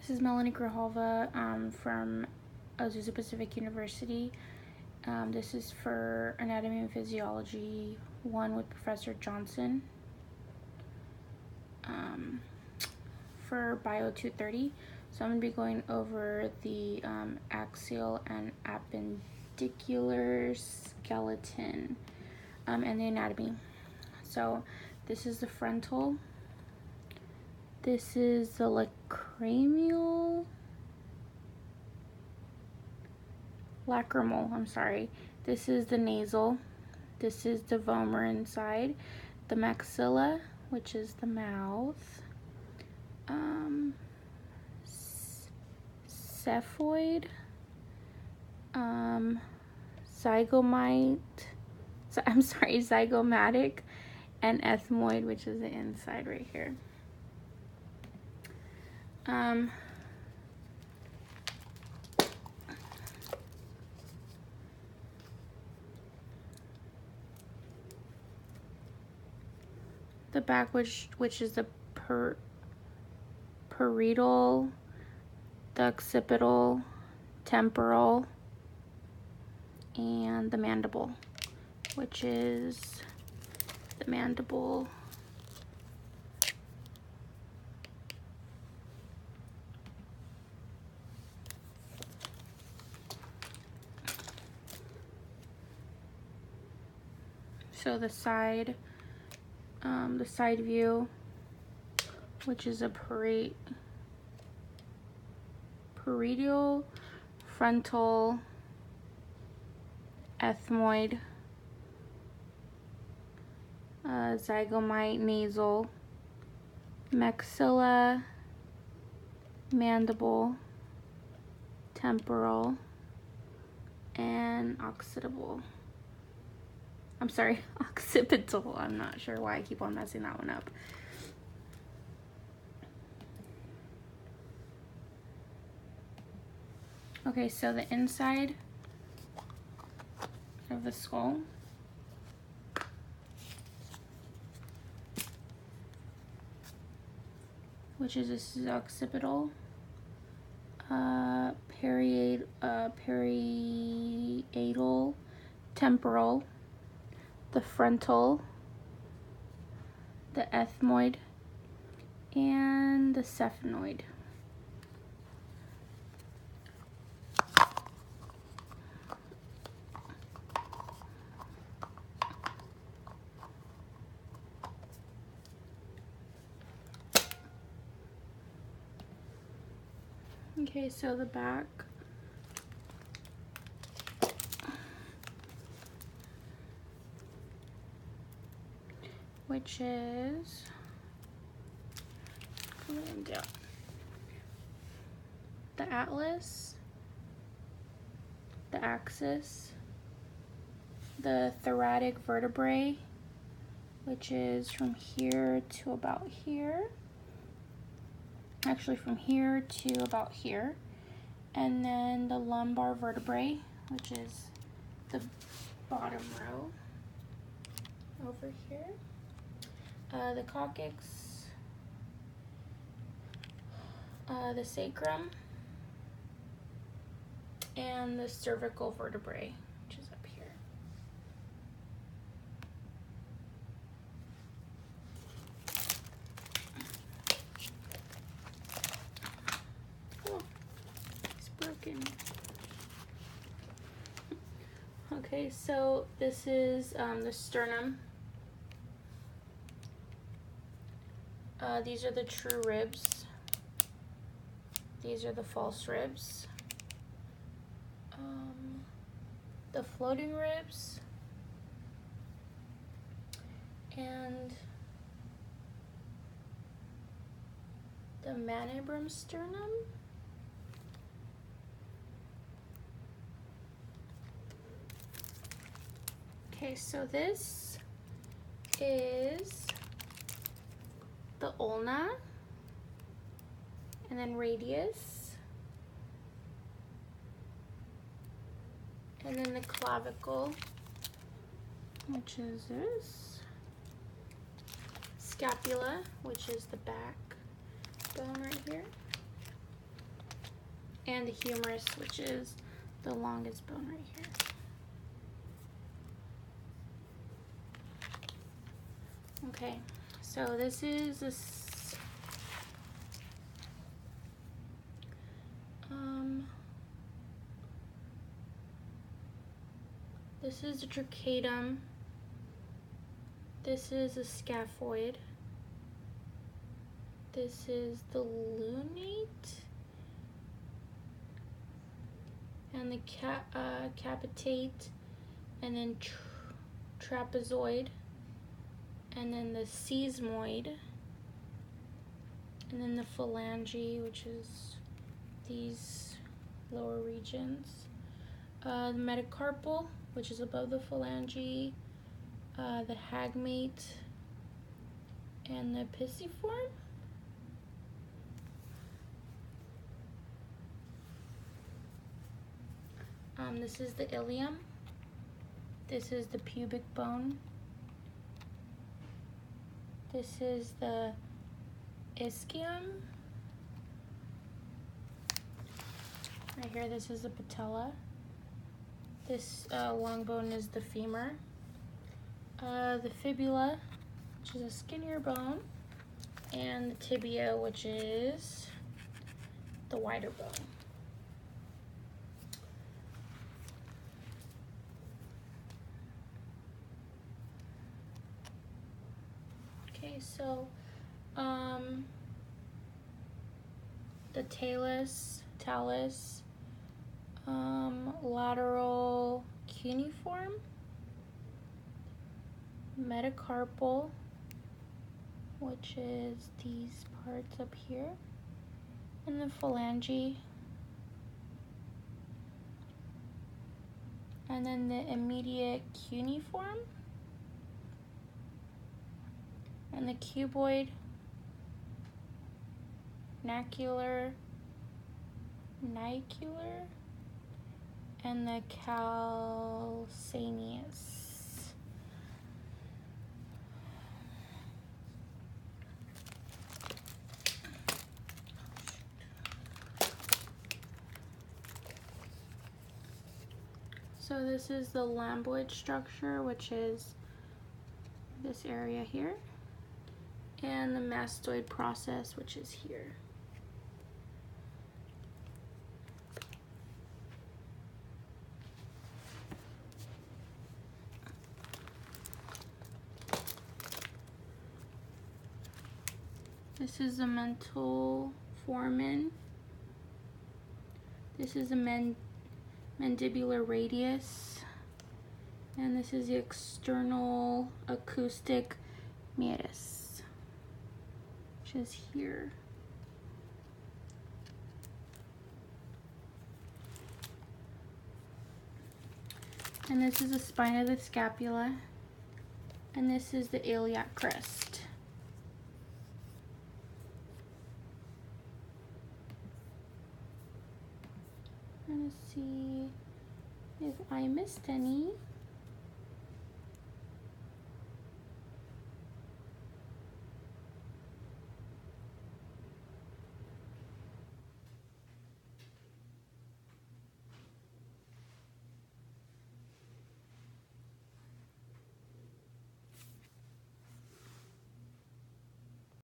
This is Mgrijalva from Azusa Pacific University. This is for Anatomy and Physiology 1 with Professor Johnson. For Bio 230, so I'm going to be going over the axial and appendicular skeleton and the anatomy. So this is the frontal. This is the lacrimal. This is the nasal. This is the vomer inside. The maxilla, which is the mouth. Cephoid. Zygomatic, and ethmoid, which is the inside right here. The back, which is the parietal, the occipital, temporal, and the mandible, which is the mandible, so the side view, which is a parietal, frontal, ethmoid, zygomite, nasal, maxilla, mandible, temporal, and occipital. I'm not sure why I keep on messing that one up. Okay, so the inside of the skull, which is this is occipital, parietal, temporal, the frontal, the ethmoid, and the sphenoid. Okay, so the back, which is the atlas, the axis, the thoracic vertebrae, which is from here to about here. Actually, from here to about here. And then the lumbar vertebrae, which is the bottom row over here. The coccyx, the sacrum, and the cervical vertebrae, which is up here. Oh, it's broken. Okay, so this is the sternum. These are the true ribs. These are the false ribs. The floating ribs. And the manibrum sternum. Okay, so this is the ulna, and then radius, and then the clavicle, which is this, scapula, which is the back bone right here, and the humerus, which is the longest bone right here. Okay, so this is this is the tracheitum. This is a scaphoid. This is the lunate, and the capitate, and then trapezoid, and then the sesamoid, and then the phalange, which is these lower regions. The metacarpal, which is above the phalange, the hagmate, and the pisiform. This is the ilium. This is the pubic bone. This is the ischium. Right here, this is the patella. This long bone is the femur. The fibula, which is a skinnier bone, and the tibia, which is the wider bone. Okay, so the talus, lateral cuneiform, metacarpal, which is these parts up here, and the phalange, and then the immediate cuneiform, and the cuboid, nacular, and the calcaneus. So this is the lamboid structure, which is this area here, and the mastoid process, which is here. This is the mental foramen. This is the mandibular radius. And this is the external acoustic meatus, which is here. And this is the spine of the scapula. And this is the iliac crest. I'm gonna see if I missed any.